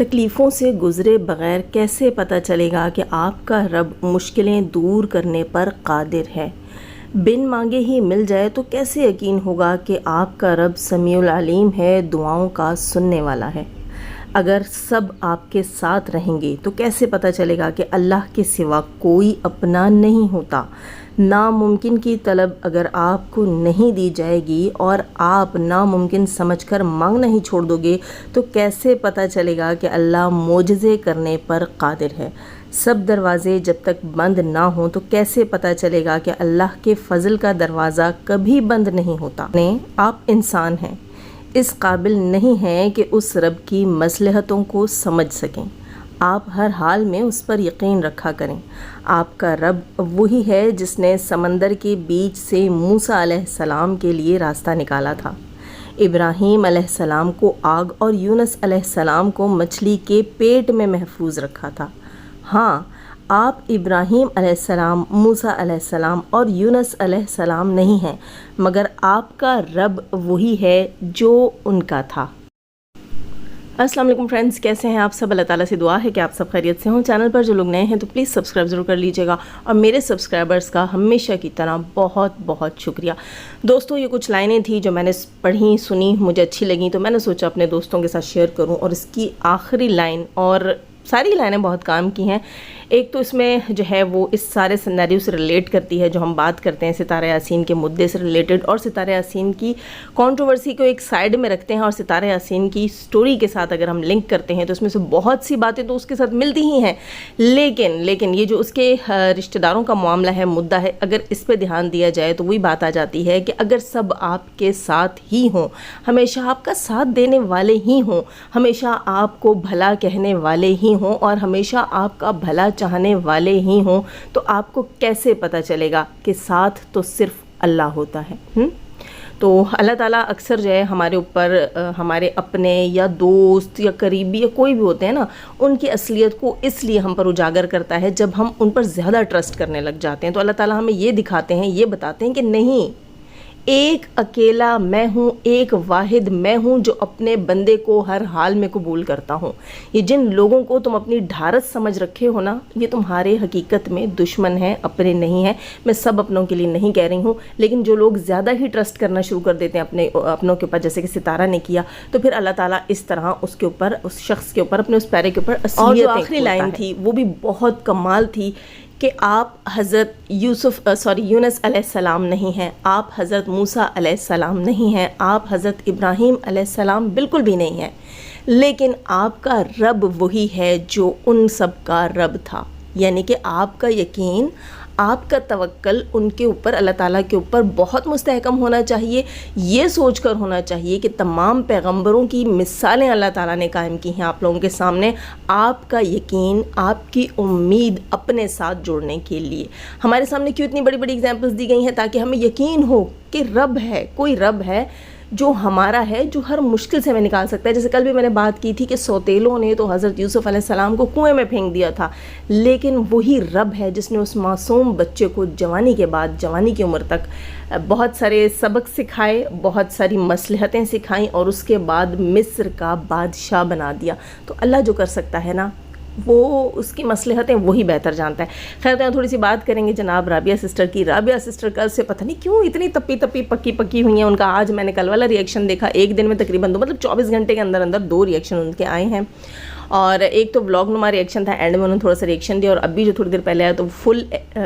تکلیفوں سے گزرے بغیر کیسے پتہ چلے گا کہ آپ کا رب مشکلیں دور کرنے پر قادر ہے؟ بن مانگے ہی مل جائے تو کیسے یقین ہوگا کہ آپ کا رب سمیع العلیم ہے، دعاؤں کا سننے والا ہے؟ اگر سب آپ کے ساتھ رہیں گے تو کیسے پتہ چلے گا کہ اللہ کے سوا کوئی اپنا نہیں ہوتا؟ ناممکن کی طلب اگر آپ کو نہیں دی جائے گی اور آپ ناممکن سمجھ کر مانگنا ہی چھوڑ دو گے تو کیسے پتہ چلے گا کہ اللہ معجزے کرنے پر قادر ہے؟ سب دروازے جب تک بند نہ ہوں تو کیسے پتہ چلے گا کہ اللہ کے فضل کا دروازہ کبھی بند نہیں ہوتا؟ آپ انسان ہیں، اس قابل نہیں ہیں کہ اس رب کی مصلحتوں کو سمجھ سکیں۔ آپ ہر حال میں اس پر یقین رکھا کریں۔ آپ کا رب وہی ہے جس نے سمندر کے بیچ سے موسیٰ علیہ السلام کے لیے راستہ نکالا تھا، ابراہیم علیہ السلام کو آگ اور یونس علیہ السلام کو مچھلی کے پیٹ میں محفوظ رکھا تھا۔ ہاں، آپ ابراہیم علیہ السلام، موسیٰ علیہ السلام اور یونس علیہ السلام نہیں ہیں، مگر آپ کا رب وہی ہے جو ان کا تھا۔ السلام علیکم فرینڈز، کیسے ہیں آپ سب؟ اللہ تعالیٰ سے دعا ہے کہ آپ سب خیریت سے ہوں۔ چینل پر جو لوگ نئے ہیں تو پلیز سبسکرائب ضرور کر لیجیے گا، اور میرے سبسکرائبرز کا ہمیشہ کی طرح بہت بہت شکریہ۔ دوستوں، یہ کچھ لائنیں تھیں جو میں نے پڑھی، سنی، مجھے اچھی لگیں تو میں نے سوچا اپنے دوستوں کے ساتھ شیئر کروں، اور اس کی آخری لائن، اور ساری لائنیں بہت کام کی ہیں۔ ایک تو اس میں جو ہے وہ اس سارے سیناریو سے ریلیٹ کرتی ہے جو ہم بات کرتے ہیں ستارہ یاسین کے مدعے سے ریلیٹڈ، اور ستارہ یاسین کی کنٹروورسی کو ایک سائیڈ میں رکھتے ہیں، اور ستارہ یاسین کی سٹوری کے ساتھ اگر ہم لنک کرتے ہیں تو اس میں سے بہت سی باتیں تو اس کے ساتھ ملتی ہی ہیں، لیکن یہ جو اس کے رشتہ داروں کا معاملہ ہے، مدعا ہے، اگر اس پہ دھیان دیا جائے تو وہی بات آ جاتی ہے کہ اگر سب آپ کے ساتھ ہی ہوں، ہمیشہ آپ کا ساتھ دینے والے ہی ہوں، ہمیشہ آپ کو بھلا کہنے والے ہی ہوں، اور ہمیشہ آپ کا بھلا چاہنے والے ہی ہوں، تو آپ کو کیسے پتہ چلے گا کہ ساتھ تو صرف اللہ ہوتا ہے؟ تو اللہ تعالیٰ اکثر جو ہے ہمارے اوپر ہمارے اپنے یا دوست یا قریبی یا کوئی بھی ہوتے ہیں نا، ان کی اصلیت کو اس لیے ہم پر اجاگر کرتا ہے جب ہم ان پر زیادہ ٹرسٹ کرنے لگ جاتے ہیں۔ تو اللہ تعالیٰ ہمیں یہ دکھاتے ہیں، یہ بتاتے ہیں کہ نہیں، ایک اکیلا میں ہوں، ایک واحد میں ہوں جو اپنے بندے کو ہر حال میں قبول کرتا ہوں۔ یہ جن لوگوں کو تم اپنی ڈھارس سمجھ رکھے ہو نا، یہ تمہارے حقیقت میں دشمن ہیں، اپنے نہیں ہیں۔ میں سب اپنوں کے لیے نہیں کہہ رہی ہوں، لیکن جو لوگ زیادہ ہی ٹرسٹ کرنا شروع کر دیتے ہیں اپنوں کے اوپر، جیسے کہ ستارہ نے کیا، تو پھر اللہ تعالیٰ اس طرح اس کے اوپر، اس شخص کے اوپر، اپنے اس پیارے کے اوپر اصلیتیں۔ اور جو آخری لائن تھی وہ بھی بہت کمال تھی کہ آپ حضرت یونس علیہ السلام نہیں ہیں، آپ حضرت موسیٰ علیہ السلام نہیں ہیں، آپ حضرت ابراہیم علیہ السلام بالکل بھی نہیں ہیں، لیکن آپ کا رب وہی ہے جو ان سب کا رب تھا۔ یعنی کہ آپ کا یقین، آپ کا توکل ان کے اوپر، اللہ تعالیٰ کے اوپر بہت مستحکم ہونا چاہیے۔ یہ سوچ کر ہونا چاہیے کہ تمام پیغمبروں کی مثالیں اللہ تعالیٰ نے قائم کی ہیں آپ لوگوں کے سامنے۔ آپ کا یقین، آپ کی امید اپنے ساتھ جوڑنے کے لیے ہمارے سامنے کیوں اتنی بڑی بڑی اگزامپلس دی گئی ہیں، تاکہ ہمیں یقین ہو کہ رب ہے، کوئی رب ہے جو ہمارا ہے، جو ہر مشکل سے ہمیں نکال سکتا ہے۔ جیسے کل بھی میں نے بات کی تھی کہ سوتیلوں نے تو حضرت یوسف علیہ السلام کو کنویں میں پھینک دیا تھا، لیکن وہی رب ہے جس نے اس معصوم بچے کو جوانی کے بعد، جوانی کی عمر تک بہت سارے سبق سکھائے، بہت ساری مصلحتیں سکھائیں، اور اس کے بعد مصر کا بادشاہ بنا دیا۔ تو اللہ جو کر سکتا ہے نا، وہ اس کی مصلحتیں وہی بہتر جانتا ہے۔ خیر، تو تھوڑی سی بات کریں گے جناب رابعہ سسٹر کی۔ رابعہ سسٹر کل سے پتہ نہیں کیوں اتنی تپی پکی ہوئی ہیں۔ ان کا آج میں نے کل والا ریئیکشن دیکھا، ایک دن میں تقریباً 24 گھنٹے کے اندر 2 ریئیکشن ان کے آئے ہیں، اور ایک تو ولاگ نما ریئیکشن تھا، اینڈ میں انہوں نے تھوڑا سا ریئیکشن دیا، اور ابھی جو تھوڑی دیر پہلے آیا تو فل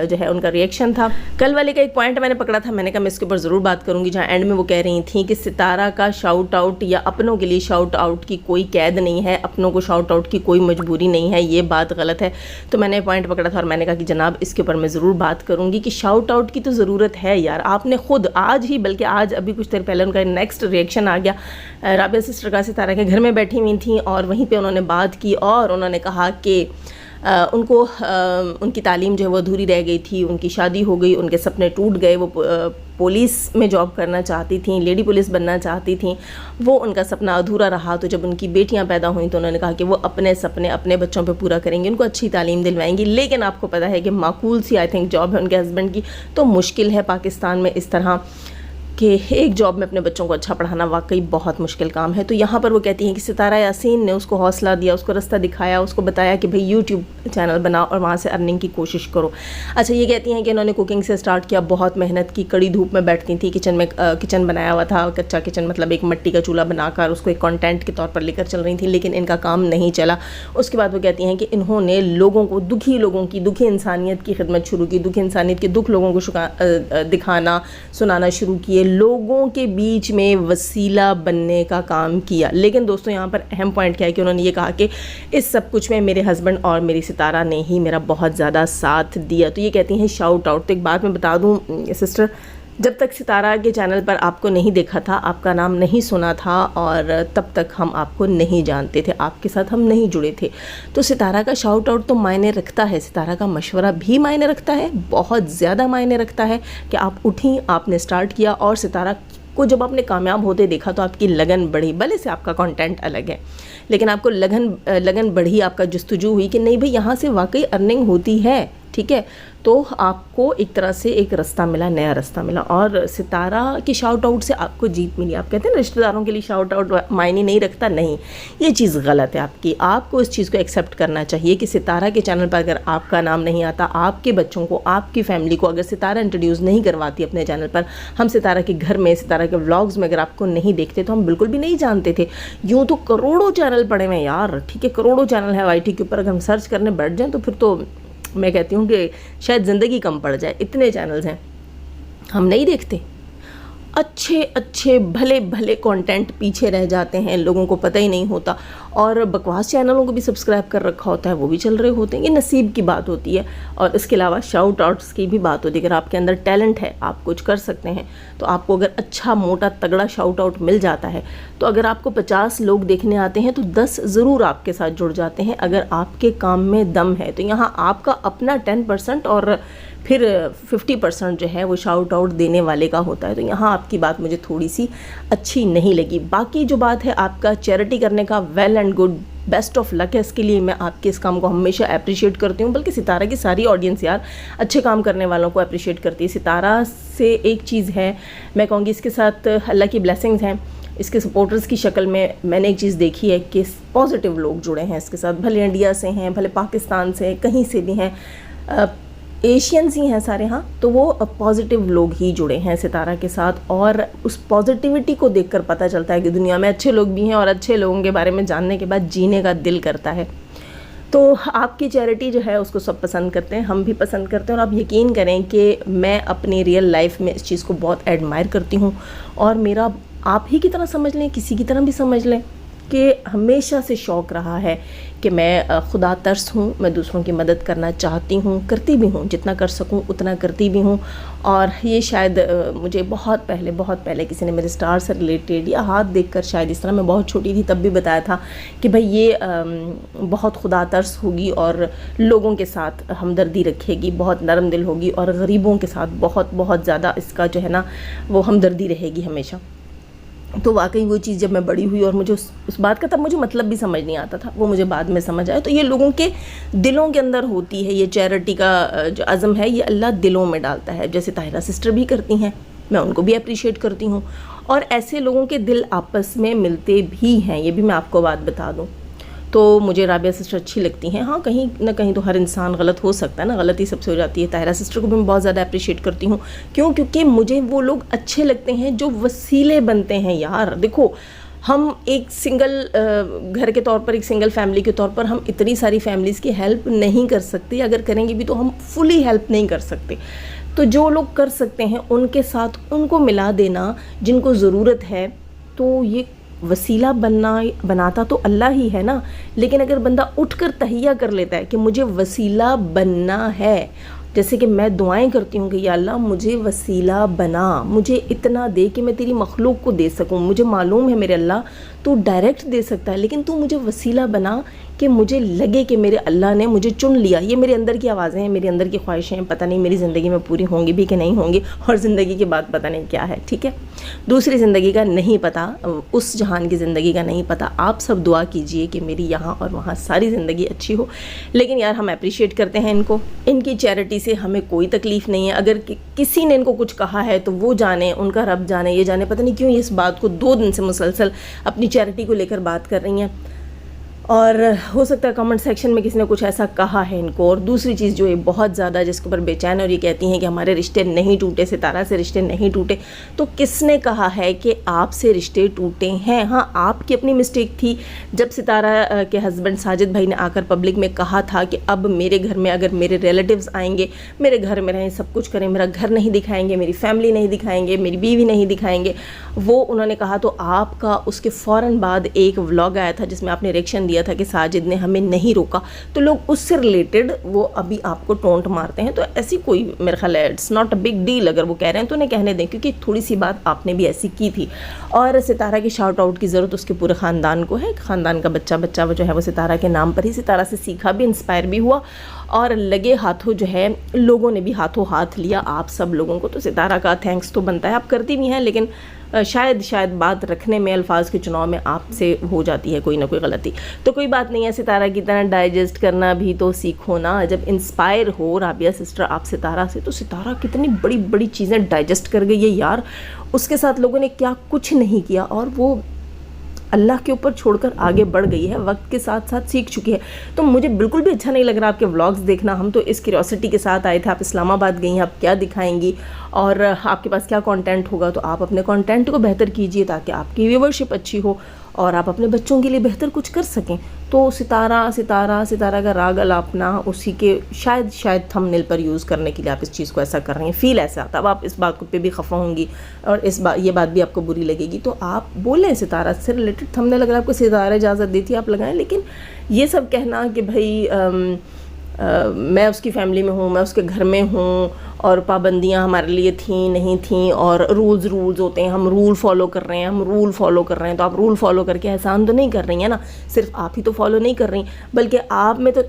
جو ہے ان کا ریئیکشن تھا۔ کل والے کا ایک پوائنٹ میں نے پکڑا تھا، میں نے کہا میں اس کے اوپر ضرور بات کروں گی، جہاں اینڈ میں وہ کہہ رہی تھیں کہ ستارہ کا شاؤٹ آؤٹ یا اپنوں کے لیے شاؤٹ آؤٹ کی کوئی قید نہیں ہے، اپنوں کو شاؤٹ آؤٹ کی کوئی مجبوری نہیں ہے، یہ بات غلط ہے۔ تو میں نے پوائنٹ پکڑا تھا اور میں نے کہا کہ جناب اس کے اوپر میں ضرور بات کروں گی کہ شاؤٹ آؤٹ کی تو ضرورت ہے یار۔ آپ نے خود آج ہی، بلکہ آج ابھی کچھ دیر پہلے ان کا نیکسٹ ریئیکشن آ گیا، رابعہ سسٹر کا ستارہ کے گھر میں بیٹھی ہوئی تھیں، اور وہیں پہ انہوں نے بات کی، اور انہوں نے کہا کہ ان کو ان کی تعلیم جو ہے وہ ادھوری رہ گئی تھی، ان کی شادی ہو گئی، ان کے سپنے ٹوٹ گئے، وہ پولیس میں جاب کرنا چاہتی تھیں، لیڈی پولیس بننا چاہتی تھیں، وہ ان کا سپنا ادھورا رہا۔ تو جب ان کی بیٹیاں پیدا ہوئیں تو انہوں نے کہا کہ وہ اپنے سپنے اپنے بچوں پہ پورا کریں گے، ان کو اچھی تعلیم دلوائیں گی، لیکن آپ کو پتہ ہے کہ معقول سی آئی تھنک جاب ہے ان کے ہسبینڈ کی، تو مشکل ہے پاکستان میں اس طرح کہ ایک جاب میں اپنے بچوں کو اچھا پڑھانا واقعی بہت مشکل کام ہے. تو یہاں پر وہ کہتی ہیں کہ ستارہ یاسین نے اس کو حوصلہ دیا, اس کو رستہ دکھایا, اس کو بتایا کہ بھئی یوٹیوب چینل بناؤ اور وہاں سے ارننگ کی کوشش کرو. اچھا, یہ کہتی ہیں کہ انہوں نے کوکنگ سے سٹارٹ کیا, بہت محنت کی, کڑی دھوپ میں بیٹھتی تھی, کچن بنایا ہوا تھا, کچا کچن مطلب ایک مٹی کا چولہا بنا کر اس کو ایک کنٹینٹ کے طور پر لے کر چل رہی تھیں, لیکن ان کا کام نہیں چلا. اس کے بعد وہ کہتی ہیں کہ انہوں نے لوگوں کو, دکھی انسانیت کی خدمت شروع کی, دکھی انسانیت کے دکھ لوگوں کو دکھانا سنانا شروع کیے, لوگوں کے بیچ میں وسیلہ بننے کا کام کیا. لیکن دوستوں یہاں پر اہم پوائنٹ کیا ہے کہ انہوں نے یہ کہا کہ اس سب کچھ میں میرے ہسبینڈ اور میری ستارہ نے ہی میرا بہت زیادہ ساتھ دیا. تو یہ کہتی ہیں شاؤٹ آؤٹ. تو ایک بات میں بتا دوں سسٹر, جب تک ستارہ کے چینل پر آپ کو نہیں دیکھا تھا, آپ کا نام نہیں سنا تھا, اور تب تک ہم آپ کو نہیں جانتے تھے, آپ کے ساتھ ہم نہیں جڑے تھے. تو ستارہ کا شاؤٹ آؤٹ تو معنی رکھتا ہے, ستارہ کا مشورہ بھی معنی رکھتا ہے, بہت زیادہ معنی رکھتا ہے کہ آپ اٹھیں, آپ نے سٹارٹ کیا, اور ستارہ کو جب آپ نے کامیاب ہوتے دیکھا تو آپ کی لگن بڑھی. بھلے سے آپ کا کنٹینٹ الگ ہے, لیکن آپ کو لگن بڑھی, آپ کا جستجو ہوئی کہ نہیں بھئی یہاں سے واقعی ارننگ ہوتی ہے. ٹھیک ہے, تو آپ کو ایک طرح سے ایک رستہ ملا, نیا رستہ ملا. اور ستارہ کی شاؤٹ آؤٹ سے آپ کو جیت ملی. آپ کہتے ہیں رشتہ داروں کے لیے شاؤٹ آؤٹ معنی نہیں رکھتا, نہیں, یہ چیز غلط ہے آپ کی. آپ کو اس چیز کو ایکسیپٹ کرنا چاہیے کہ ستارہ کے چینل پر اگر آپ کا نام نہیں آتا, آپ کے بچوں کو, آپ کی فیملی کو اگر ستارہ انٹروڈیوس نہیں کرواتی اپنے چینل پر, ہم ستارہ کے گھر میں, ستارہ کے ولاگز میں اگر آپ کو نہیں دیکھتے تو ہم بالکل بھی نہیں جانتے تھے. یوں تو کروڑوں چینل پڑے ہوئے یار, ٹھیک ہے, کروڑوں چینل ہے وائی ٹی کے اوپر, اگر ہم سرچ کرنے بیٹھ جائیں تو پھر تو میں کہتی ہوں کہ شاید زندگی کم پڑ جائے, اتنے چینلز ہیں, ہم نہیں دیکھتے. اچھے بھلے کنٹینٹ پیچھے رہ جاتے ہیں, لوگوں کو پتہ ہی نہیں ہوتا, اور بکواس چینلوں کو بھی سبسکرائب کر رکھا ہوتا ہے, وہ بھی چل رہے ہوتے ہیں. یہ نصیب کی بات ہوتی ہے. اور اس کے علاوہ شاؤٹ آؤٹس کی بھی بات ہوتی ہے. اگر آپ کے اندر ٹیلنٹ ہے, آپ کچھ کر سکتے ہیں, تو آپ کو اگر اچھا موٹا تگڑا شاؤٹ آؤٹ مل جاتا ہے, تو اگر آپ کو 50 لوگ دیکھنے آتے ہیں تو 10 ضرور آپ کے ساتھ جڑ جاتے ہیں اگر آپ کے کام میں دم ہے. تو یہاں آپ کا اپنا 10% اور پھر 50% جو ہے وہ شاؤٹ آؤٹ دینے والے کا ہوتا ہے. تو یہاں آپ کی بات مجھے تھوڑی سی اچھی نہیں لگی. باقی جو بات ہے آپ کا چیریٹی کرنے کا, well and good, best of luck ہے, اس کے لیے میں آپ کے اس کام کو ہمیشہ اپریشیٹ کرتی ہوں. بلکہ ستارہ کی ساری آڈینس یار اچھے کام کرنے والوں کو اپریشیٹ کرتی ہے. ستارہ سے ایک چیز ہے, میں کہوں گی اس کے ساتھ اللہ کی بلیسنگز ہیں, اس کے سپورٹرز کی شکل میں نے ایک چیز دیکھی ہے کہ پازیٹیو لوگ جڑے ہیں اس کے ساتھ, بھلے انڈیا سے ہیں, بھلے پاکستان سے, کہیں سے بھی ہیں, ایشینز ہی ہیں سارے, ہاں, تو وہ پازیٹیو لوگ ہی جڑے ہیں ستارہ کے ساتھ. اور اس پازیٹیوٹی کو دیکھ کر پتہ چلتا ہے کہ دنیا میں اچھے لوگ بھی ہیں, اور اچھے لوگوں کے بارے میں جاننے کے بعد جینے کا دل کرتا ہے. تو آپ کی چیریٹی جو ہے اس کو سب پسند کرتے ہیں, ہم بھی پسند کرتے ہیں. اور آپ یقین کریں کہ میں اپنی ریئل لائف میں اس چیز کو بہت ایڈمائر کرتی ہوں, اور میرا آپ ہی کی طرح سمجھ لیں, کسی کی طرح بھی سمجھ لیں, کہ ہمیشہ سے شوق رہا ہے کہ میں خدا ترس ہوں, میں دوسروں کی مدد کرنا چاہتی ہوں, کرتی بھی ہوں, جتنا کر سکوں اتنا کرتی بھی ہوں. اور یہ شاید مجھے بہت پہلے کسی نے میرے سٹار سے ریلیٹڈ یا ہاتھ دیکھ کر, شاید اس طرح میں بہت چھوٹی تھی تب بھی بتایا تھا کہ بھئی یہ بہت خدا ترس ہوگی, اور لوگوں کے ساتھ ہمدردی رکھے گی, بہت نرم دل ہوگی, اور غریبوں کے ساتھ بہت زیادہ اس کا جو ہے نا وہ ہمدردی رہے گی ہمیشہ. تو واقعی وہ چیز جب میں بڑی ہوئی اور مجھے اس بات کا تب مجھے مطلب بھی سمجھ نہیں آتا تھا, وہ مجھے بعد میں سمجھ آیا. تو یہ لوگوں کے دلوں کے اندر ہوتی ہے, یہ چیریٹی کا جو عزم ہے یہ اللہ دلوں میں ڈالتا ہے. جیسے طاہرہ سسٹر بھی کرتی ہیں, میں ان کو بھی اپریشیٹ کرتی ہوں, اور ایسے لوگوں کے دل آپس میں ملتے بھی ہیں, یہ بھی میں آپ کو بات بتا دوں. تو مجھے رابعہ سسٹر اچھی لگتی ہیں. ہاں, کہیں نہ کہیں تو ہر انسان غلط ہو سکتا ہے نا, غلطی سب سے ہو جاتی ہے. طاہرہ سسٹر کو بھی میں بہت زیادہ اپریشیٹ کرتی ہوں. کیونکہ مجھے وہ لوگ اچھے لگتے ہیں جو وسیلے بنتے ہیں. یار دیکھو, ہم ایک سنگل گھر کے طور پر, ایک سنگل فیملی کے طور پر ہم اتنی ساری فیملیز کی ہیلپ نہیں کر سکتے, اگر کریں گے بھی تو ہم فلی ہیلپ نہیں کر سکتے. تو جو لوگ کر سکتے ہیں ان کے ساتھ ان کو ملا دینا جن کو ضرورت ہے. تو یہ وسیلہ بناتا تو اللہ ہی ہے نا, لیکن اگر بندہ اٹھ کر تہیہ کر لیتا ہے کہ مجھے وسیلہ بننا ہے, جیسے کہ میں دعائیں کرتی ہوں کہ یا اللہ مجھے وسیلہ بنا, مجھے اتنا دے کہ میں تیری مخلوق کو دے سکوں. مجھے معلوم ہے میرے اللہ تو ڈائریکٹ دے سکتا ہے, لیکن تو مجھے وسیلہ بنا کہ مجھے لگے کہ میرے اللہ نے مجھے چن لیا. یہ میرے اندر کی آوازیں ہیں, میرے اندر کی خواہشیں ہیں, پتہ نہیں میری زندگی میں پوری ہوں گی بھی کہ نہیں ہوں گی, اور زندگی کے بعد پتہ نہیں کیا ہے. ٹھیک ہے, دوسری زندگی کا نہیں پتہ، اس جہان کی زندگی کا نہیں پتہ. آپ سب دعا کیجئے کہ میری یہاں اور وہاں ساری زندگی اچھی ہو. لیکن یار ہم اپریشیٹ کرتے ہیں ان کی چیریٹی سے ہمیں کوئی تکلیف نہیں ہے. اگر کسی نے ان کو کچھ کہا ہے تو وہ جانے، ان کا رب جانے، یہ جانے پتہ نہیں کیوں یہ اس بات کو 2 دن سے مسلسل اپنی چیریٹی کو لے کر بات کر رہی ہیں. اور ہو سکتا ہے کمنٹ سیکشن میں کسی نے کچھ ایسا کہا ہے ان کو. اور دوسری چیز جو یہ بہت زیادہ جس کے اوپر بے چین اور یہ کہتی ہیں کہ ہمارے رشتے نہیں ٹوٹے، ستارہ سے رشتے نہیں ٹوٹے. تو کس نے کہا ہے کہ آپ سے رشتے ٹوٹے ہیں؟ ہاں آپ کی اپنی مسٹیک تھی جب ستارہ کے ہسبینڈ ساجد بھائی نے آ کر پبلک میں کہا تھا کہ اب میرے گھر میں اگر میرے ریلیٹیوز آئیں گے، میرے گھر میں رہیں، سب کچھ کریں، میرا گھر نہیں دکھائیں گے، میری فیملی نہیں دکھائیں گے، میری بیوی نہیں دکھائیں گے. وہ انہوں نے کہا تو آپ کا اس کے فوراً بعد ایک ولاگ آیا تھا جس میں آپ نے ریئیکشن دیا تھا کہ ساجد نے ہمیں نہیں روکا. تو لوگ اس سے ریلیٹڈ وہ ابھی آپ کو ٹونٹ مارتے ہیں. تو ایسی کوئی میرا خیال ہے it's not a big deal. اگر وہ کہہ رہے ہیں تو انہیں کہنے دیں، کیونکہ تھوڑی سی بات آپ نے بھی ایسی کی تھی. اور ستارہ کی شاؤٹ آؤٹ کی ضرورت اس کے پورے خاندان کو ہے. خاندان کا بچہ جو ہے وہ ستارہ کے نام پر ہی ستارہ سے سیکھا بھی، انسپائر بھی ہوا، اور لگے ہاتھوں جو ہے لوگوں نے بھی ہاتھوں ہاتھ لیا آپ سب لوگوں کو. تو ستارہ کا تھینکس تو بنتا ہے، آپ کرتی بھی ہیں، لیکن شاید بات رکھنے میں، الفاظ کے چناؤ میں آپ سے ہو جاتی ہے کوئی نہ کوئی غلطی. تو کوئی بات نہیں ہے، ستارہ کی طرح ڈائجسٹ کرنا بھی تو سیکھو نا. جب انسپائر ہو رابعہ سسٹر آپ ستارہ سے، تو ستارہ کتنی بڑی بڑی چیزیں ڈائجسٹ کر گئی ہے یار. اس کے ساتھ لوگوں نے کیا کچھ نہیں کیا اور وہ اللہ کے اوپر چھوڑ کر آگے بڑھ گئی ہے، وقت کے ساتھ ساتھ سیکھ چکی ہے. تو مجھے بالکل بھی اچھا نہیں لگ رہا آپ کے ولاگز دیکھنا. ہم تو اس کیوریوسٹی کے ساتھ آئے تھے. آپ اسلام آباد گئی ہیں، آپ کیا دکھائیں گی اور آپ کے پاس کیا کانٹینٹ ہوگا. تو آپ اپنے کانٹینٹ کو بہتر کیجئے تاکہ آپ کی ویورشپ اچھی ہو اور آپ اپنے بچوں کے لیے بہتر کچھ کر سکیں. تو ستارہ کا راگ الاپنا اسی کے شاید تھم نیل پر یوز کرنے کے لیے آپ اس چیز کو ایسا کر رہی ہیں. فیل ایسا آتا. اب آپ اس بات پہ بھی خفا ہوں گی اور یہ بات بھی آپ کو بری لگے گی. تو آپ بولیں ستارہ سے ریلیٹڈ تھم نیل اگر آپ کو ستارہ اجازت دیتی ہے آپ لگائیں. لیکن یہ سب کہنا کہ بھائی میں اس کی فیملی میں ہوں، میں اس کے گھر میں ہوں اور پابندیاں ہمارے لیے تھیں نہیں تھیں اور رولز ہوتے ہیں، ہم رول فالو کر رہے ہیں، تو آپ رول فالو کر کے احسان تو نہیں کر رہی ہیں نا. صرف آپ ہی تو فالو نہیں کر رہی، بلکہ آپ میں تو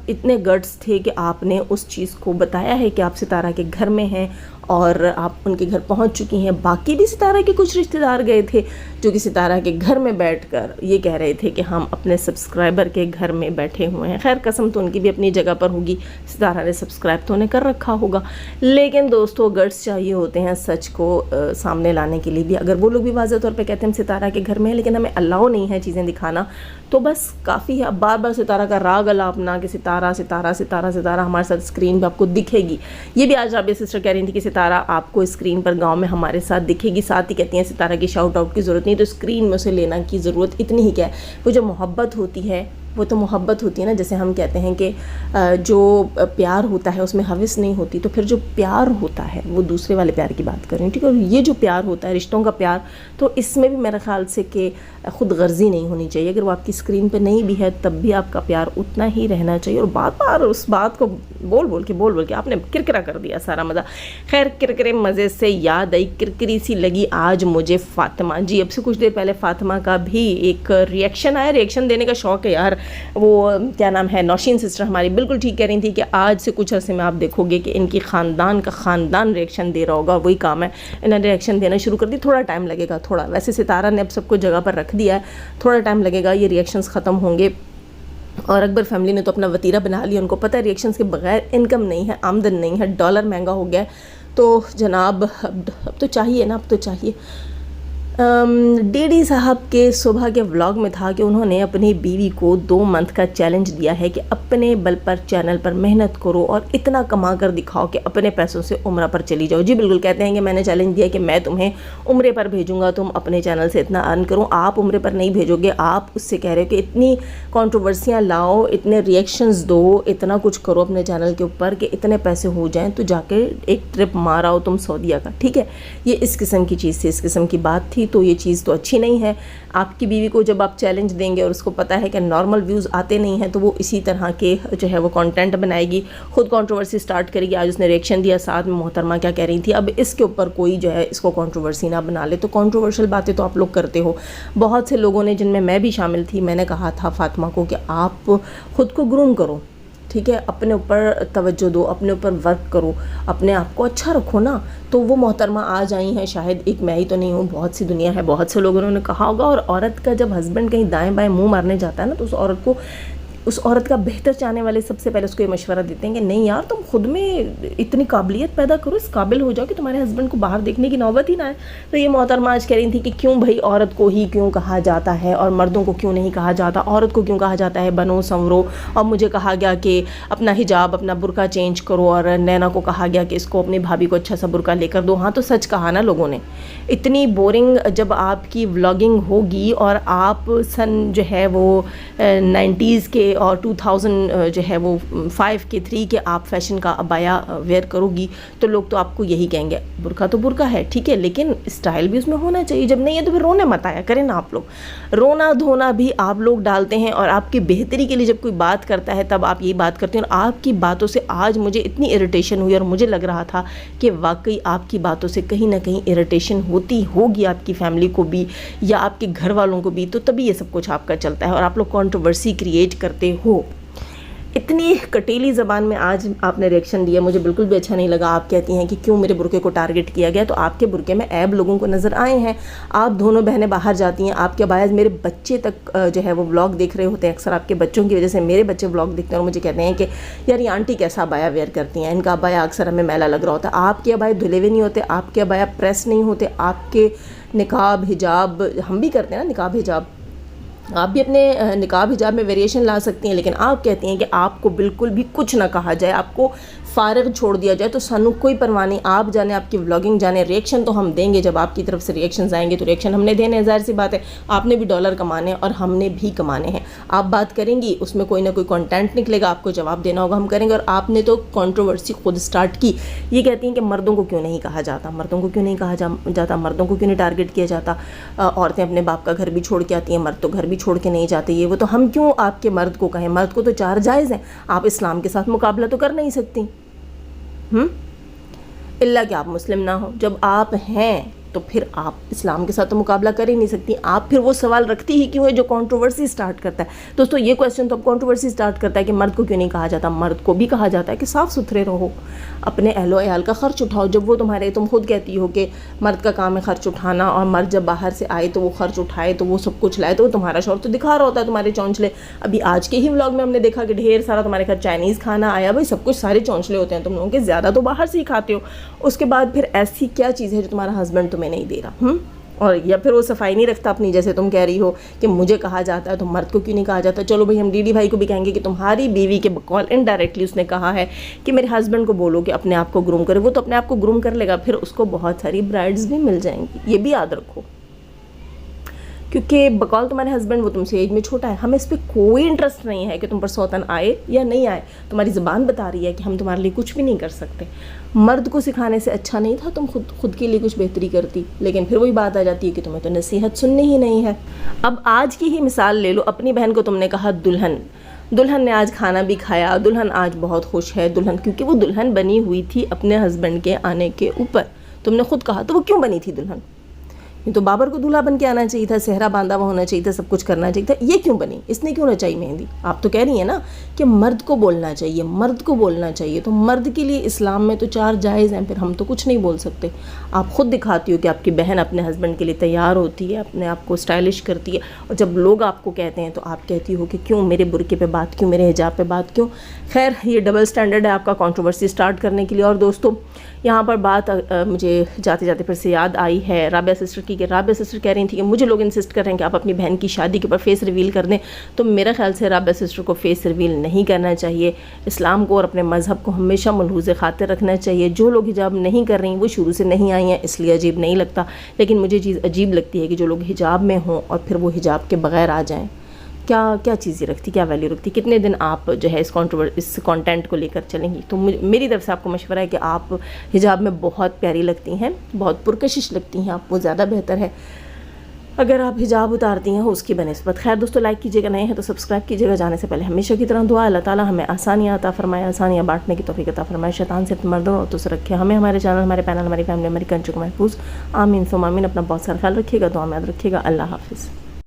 اتنے گٹس تھے کہ آپ نے اس چیز کو بتایا ہے کہ آپ ستارہ کے گھر میں ہیں اور آپ ان کے گھر پہنچ چکی ہیں. باقی بھی ستارہ کے کچھ رشتہ دار گئے تھے جو کہ ستارہ کے گھر میں بیٹھ کر یہ کہہ رہے تھے کہ ہم اپنے سبسکرائبر کے گھر میں بیٹھے ہوئے ہیں. خیر قسم تو ان کی بھی اپنی جگہ پر ہوگی، ستارہ نے سبسکرائب تو انہیں کر رکھا ہوگا. لیکن دوستو گٹس چاہیے ہوتے ہیں سچ کو سامنے لانے کے لیے بھی. اگر وہ لوگ بھی واضح طور پہ کہتے ہیں ہم ستارہ کے گھر میں ہیں لیکن ہمیں الاؤ نہیں ہے چیزیں دکھانا، تو بس کافی ہے. اب بار بار ستارہ کا راگ الاپنا کہ ستارہ ہمارے ساتھ اسکرین پہ آپ کو دکھے گی. یہ بھی آج رابعہ سسٹر کہہ رہی تھی کہ ستارہ آپ کو اسکرین پر گاؤں میں ہمارے ساتھ دکھے گی. ساتھ ہی کہتی ہیں ستارہ کی شاؤٹ آؤٹ کی ضرورت نہیں، تو اسکرین میں اسے لینا کی ضرورت اتنی ہی کیا ہے. وہ جو محبت ہوتی ہے وہ تو محبت ہوتی ہے نا. جیسے ہم کہتے ہیں کہ جو پیار ہوتا ہے اس میں حوث نہیں ہوتی، تو پھر جو پیار ہوتا ہے وہ دوسرے والے پیار کی بات کر رہی ہوں، ٹھیک ہے. اور یہ جو پیار ہوتا ہے رشتوں کا پیار، تو اس میں بھی میرے خیال سے کہ خود غرضی نہیں ہونی چاہیے. اگر وہ آپ کی اسکرین پہ نہیں بھی ہے تب بھی آپ کا پیار اتنا ہی رہنا چاہیے. اور بار بار اس بات کو بول کے آپ نے کرکرا کر دیا سارا مزہ. خیر کرکرے مزے سے یاد آئی، کرکری سی لگی آج مجھے فاطمہ جی. اب سے کچھ دیر پہلے فاطمہ کا بھی ایک ریئیکشن آیا. ریئیکشن دینے کا شوق ہے یار. وہ کیا نام ہے، نوشین سسٹر ہماری بالکل ٹھیک کہہ رہی تھی کہ آج سے کچھ عرصے میں آپ دیکھو گے کہ ان کی خاندان ریئیکشن دے رہا ہوگا. وہی کام ہے، انہوں نے ریئیکشن دینا شروع کر دی. تھوڑا ٹائم لگے گا، تھوڑا. ویسے ستارہ نے اب سب کو جگہ پر رکھ دیا ہے، تھوڑا ٹائم لگے گا، یہ ریئیکشنز ختم ہوں گے. اور اکبر فیملی نے تو اپنا وتیرہ بنا لیا. ان کو پتہ ہے ریئیکشنز کے بغیر انکم نہیں ہے، آمدن نہیں ہے. ڈالر مہنگا ہو گیا ہے تو جناب اب تو چاہیے نا، اب تو چاہیے. ڈی ڈی صاحب کے صبح کے ولاگ میں تھا کہ انہوں نے اپنی بیوی کو 2 منتھ کا چیلنج دیا ہے کہ اپنے بل پر چینل پر محنت کرو اور اتنا کما کر دکھاؤ کہ اپنے پیسوں سے عمرہ پر چلی جاؤ. جی بالکل کہتے ہیں کہ میں نے چیلنج دیا کہ میں تمہیں عمرے پر بھیجوں گا، تم اپنے چینل سے اتنا ارن کرو. آپ عمرے پر نہیں بھیجو گے، آپ اس سے کہہ رہے ہو کہ اتنی کنٹروورسیاں لاؤ، اتنے ریئیکشنز دو، اتنا کچھ کرو اپنے چینل کے اوپر کہ اتنے پیسے ہو جائیں تو جا کے ایک ٹرپ مار آؤ تم سعودیہ کا. ٹھیک ہے، یہ اس قسم کی چیز تھی، اس قسم کی بات تھی. تو یہ چیز تو اچھی نہیں ہے. آپ کی بیوی کو جب آپ چیلنج دیں گے اور اس کو پتہ ہے کہ نارمل ویوز آتے نہیں ہیں تو وہ اسی طرح کے جو ہے وہ کنٹینٹ بنائے گی، خود کنٹروورسی سٹارٹ کرے گی. آج اس نے ریئیکشن دیا، ساتھ میں محترمہ کیا کہہ رہی تھی. اب اس کے اوپر کوئی جو ہے اس کو کنٹروورسی نہ بنا لے. تو کنٹروورشل باتیں تو آپ لوگ کرتے ہو. بہت سے لوگوں نے، جن میں بھی شامل تھی، میں نے کہا تھا فاطمہ کو کہ آپ خود کو گروم کرو. ٹھیک ہے، اپنے اوپر توجہ دو، اپنے اوپر ورک کرو، اپنے آپ کو اچھا رکھو نا. تو وہ محترمہ آج آئی ہیں، شاید ایک میں ہی تو نہیں ہوں، بہت سی دنیا ہے، بہت سے لوگوں نے کہا ہوگا. اور عورت کا جب ہسبینڈ کہیں دائیں بائیں منہ مارنے جاتا ہے نا، تو اس عورت کا بہتر چاہنے والے سب سے پہلے اس کو یہ مشورہ دیتے ہیں کہ نہیں یار، تم خود میں اتنی قابلیت پیدا کرو، اس قابل ہو جاؤ کہ تمہارے ہسبینڈ کو باہر دیکھنے کی نوبت ہی نہ آئے. تو یہ محترمہ آج کہہ رہی تھی کہ کیوں بھائی عورت کو ہی کیوں کہا جاتا ہے اور مردوں کو کیوں نہیں کہا جاتا، عورت کو کیوں کہا جاتا ہے بنو سنورو، اور مجھے کہا گیا کہ اپنا حجاب اپنا برقع چینج کرو، اور نینا کو کہا گیا کہ اس کو اپنی بھابھی کو اچھا سا برقع لے کر دو. ہاں تو سچ کہا نا لوگوں نے. اتنی بورنگ جب آپ کی ولاگنگ ہوگی اور آپ سن جو ہے وہ 90s کے اور 2000 جو ہے وہ 5 کے 3 کے آپ فیشن کا عبایا ویئر کرو گی، تو لوگ تو آپ کو یہی کہیں گے برقع تو برقع ہے ٹھیک ہے، لیکن اسٹائل بھی اس میں ہونا چاہیے. جب نہیں ہے تو پھر رونے مت آیا کریں نا آپ لوگ. رونا دھونا بھی آپ لوگ ڈالتے ہیں، اور آپ کی بہتری کے لیے جب کوئی بات کرتا ہے تب آپ یہی بات کرتے ہیں. اور آپ کی باتوں سے آج مجھے اتنی اریٹیشن ہوئی، اور مجھے لگ رہا تھا کہ واقعی آپ کی باتوں سے کہیں نہ کہیں اریٹیشن ہوتی ہوگی آپ کی فیملی کو بھی یا آپ کے گھر والوں کو بھی، تو تبھی یہ سب کچھ آپ کا چلتا ہے اور آپ لوگ کنٹروورسی کریٹ کرتے ہو. اتنی کٹیلی زبان میں آج آپ نے ریئیکشن دیا، مجھے بالکل بھی اچھا نہیں لگا. آپ کہتی ہیں کہ کیوں میرے برقعے کو ٹارگٹ کیا گیا، تو آپ کے برقعے میں عیب لوگوں کو نظر آئے ہیں. آپ دونوں بہنیں باہر جاتی ہیں، آپ کے باعث میرے بچے تک جو ہے وہ ولاگ دیکھ رہے ہوتے ہیں. اکثر آپ کے بچوں کی وجہ سے میرے بچے ولاگ دیکھتے ہیں اور مجھے کہتے ہیں کہ یار یہ آنٹی کیسا ابایا ویئر کرتی ہیں، ان کا ابایا اکثر ہمیں میلا لگ رہا ہوتا ہے. آپ کے ابایا دھلے ہوئے نہیں ہوتے، آپ کے ابایا پریس نہیں ہوتے، آپ کے نقاب حجاب ہم بھی کرتے ہیں نا، نقاب حجاب آپ بھی اپنے نقاب حجاب میں ویریشن لا سکتی ہیں، لیکن آپ کہتی ہیں کہ آپ کو بالکل بھی کچھ نہ کہا جائے، آپ کو فارغ چھوڑ دیا جائے. تو سانو کوئی پرواہ نہیں، آپ جانے آپ کی ولاگنگ جانے، ریئیکشن تو ہم دیں گے. جب آپ کی طرف سے ریئیکشنز آئیں گے تو ریئیکشن ہم نے دینے ہیں، ظاہر سی بات ہے. آپ نے بھی ڈالر کمانے ہیں اور ہم نے بھی کمانے ہیں. آپ بات کریں گی، اس میں کوئی نہ کوئی کنٹینٹ نکلے گا، آپ کو جواب دینا ہوگا، ہم کریں گے. اور آپ نے تو کنٹروورسی خود سٹارٹ کی. یہ کہتی ہیں کہ مردوں کو کیوں نہیں کہا جاتا، مردوں کو کیوں نہیں کہا جاتا، مردوں کو کیوں نہیں ٹارگٹ کیا جاتا. عورتیں اپنے باپ کا گھر بھی چھوڑ کے آتی ہیں، مرد تو گھر بھی چھوڑ کے نہیں جاتے. یہ وہ تو ہم کیوں آپ کے مرد کو کہیں، مرد کو تو 4 جائز ہیں. آپ اسلام کے ساتھ مقابلہ تو کر نہیں سکتی، اللہ کہ آپ مسلم نہ ہو. جب آپ ہیں تو پھر آپ اسلام کے ساتھ تو مقابلہ کر ہی نہیں سکتی. آپ پھر وہ سوال رکھتی ہی کیوں ہے جو کنٹروورسی سٹارٹ کرتا ہے. دوستو یہ کویسچن تو اب کنٹروورسی سٹارٹ کرتا ہے کہ مرد کو کیوں نہیں کہا جاتا. مرد کو بھی کہا جاتا ہے کہ صاف ستھرے رہو، اپنے اہل و عیال کا خرچ اٹھاؤ. جب وہ تم خود کہتی ہو کہ مرد کا کام ہے خرچ اٹھانا، اور مرد جب باہر سے آئے تو وہ خرچ اٹھائے، تو وہ سب کچھ لائے، تو تمہارا شوہر تو دکھا رہا ہوتا ہے تمہارے چونچلے. ابھی آج کے ہی ولاگ میں ہم نے دیکھا کہ ڈھیر سارا تمہارے گھر چائنیز کھانا آیا. بھائی سب کچھ سارے چونچلے ہوتے ہیں تم لوگوں کے، زیادہ تو باہر سے ہی کھاتے ہو. اس کے بعد پھر ایسی کیا چیز ہے جو تمہارا ہسبینڈ تمہیں نہیں دے رہا، اور یا پھر وہ صفائی نہیں رکھتا اپنی، جیسے تم کہہ رہی ہو کہ مجھے کہا جاتا ہے تو مرد کو کیوں نہیں کہا جاتا. چلو بھائی ہم ڈی ڈی بھائی کو بھی کہیں گے کہ تمہاری بیوی کے بقول انڈائریکٹلی اس نے کہا ہے کہ میرے ہسبینڈ کو بولو کہ اپنے آپ کو گروم کرے. وہ تو اپنے آپ کو گروم کر لے گا، پھر اس کو بہت ساری برائڈز بھی مل جائیں گی. یہ بھی یاد رکھو، کیونکہ بقول تمہارے ہسبینڈ وہ تم سے ایج میں چھوٹا ہے. ہمیں اس پہ کوئی انٹرسٹ نہیں ہے کہ تم پر سوتن آئے یا نہیں آئے. تمہاری زبان بتا رہی ہے کہ ہم تمہارے لیے کچھ بھی نہیں کر سکتے. مرد کو سکھانے سے اچھا نہیں تھا تم خود کے لیے کچھ بہتری کرتی. لیکن پھر وہی بات آ جاتی ہے کہ تمہیں تو نصیحت سننی ہی نہیں ہے. اب آج کی ہی مثال لے لو، اپنی بہن کو تم نے کہا دلہن نے آج کھانا بھی کھایا، دلہن آج بہت خوش ہے. دلہن کیونکہ وہ دلہن بنی ہوئی تھی اپنے ہسبینڈ کے آنے کے اوپر. تم نے خود کہا. تو وہ کیوں بنی تھی دلہن؟ یہ تو بابر کو دولہا بن کے آنا چاہیے تھا، صحرا باندھا ہوا ہونا چاہیے تھا، سب کچھ کرنا چاہیے تھا. یہ کیوں بنی؟ اس نے کیوں رچائی مہندی؟ آپ تو کہہ رہی ہیں نا کہ مرد کو بولنا چاہیے، مرد کو بولنا چاہیے. تو مرد کے لیے اسلام میں تو 4 جائز ہیں، پھر ہم تو کچھ نہیں بول سکتے. آپ خود دکھاتی ہو کہ آپ کی بہن اپنے ہسبینڈ کے لیے تیار ہوتی ہے، اپنے آپ کو اسٹائلش کرتی ہے، اور جب لوگ آپ کو کہتے ہیں تو آپ کہتی ہو کہ کیوں میرے برقعے پہ بات کیوں، میرے حجاب پہ بات کیوں. خیر یہ ڈبل سٹینڈرڈ ہے آپ کا کنٹروورسی سٹارٹ کرنے کے لیے. اور دوستو یہاں پر بات مجھے جاتے جاتے پھر سے یاد آئی ہے رابعہ سسٹر کی، کہ رابعہ سسٹر کہہ رہی تھی کہ مجھے لوگ انسسٹ کر رہے ہیں کہ آپ اپنی بہن کی شادی کے اوپر فیس ریویل کر دیں. تو میرا خیال سے رابعہ سسٹر کو فیس ریویل نہیں کرنا چاہیے. اسلام کو اور اپنے مذہب کو ہمیشہ ملحوظ خاطر رکھنا چاہیے. جو لوگ حجاب نہیں کر رہی وہ شروع سے نہیں آئی ہیں اس لیے عجیب نہیں لگتا، لیکن مجھے چیز عجیب لگتی ہے کہ جو لوگ حجاب میں ہوں اور پھر وہ حجاب کے بغیر آ جائیں. کیا چیز رکھتی، کیا ویلیو رکھتی، کتنے دن آپ جو ہے اس کانٹینٹ کو لے کر چلیں گی. تو میری طرف سے آپ کو مشورہ ہے کہ آپ حجاب میں بہت پیاری لگتی ہیں، بہت پرکشش لگتی ہیں آپ، وہ زیادہ بہتر ہے اگر آپ حجاب اتارتی ہیں اس کی بنسبت. خیر دوستو لائک کیجیے گا، نئے ہیں تو سبسکرائب کیجیے گا. جانے سے پہلے ہمیشہ کی طرح دعا، اللہ تعالیٰ ہمیں آسانیاں عطا فرمائے، آسانیاں بانٹنے کی توفیق عطا فرمائے. شیطان سے مردوں اور عورتوں سے رکھے ہمیں، ہمارے چینل، ہمارے پینل، ہماری فیملی، ہماری کنٹری کو محفوظ. آمین ثم آمین. اپنا بہت سارا خیال رکھیے گا، دعا میں یاد رکھیے گا. اللہ حافظ.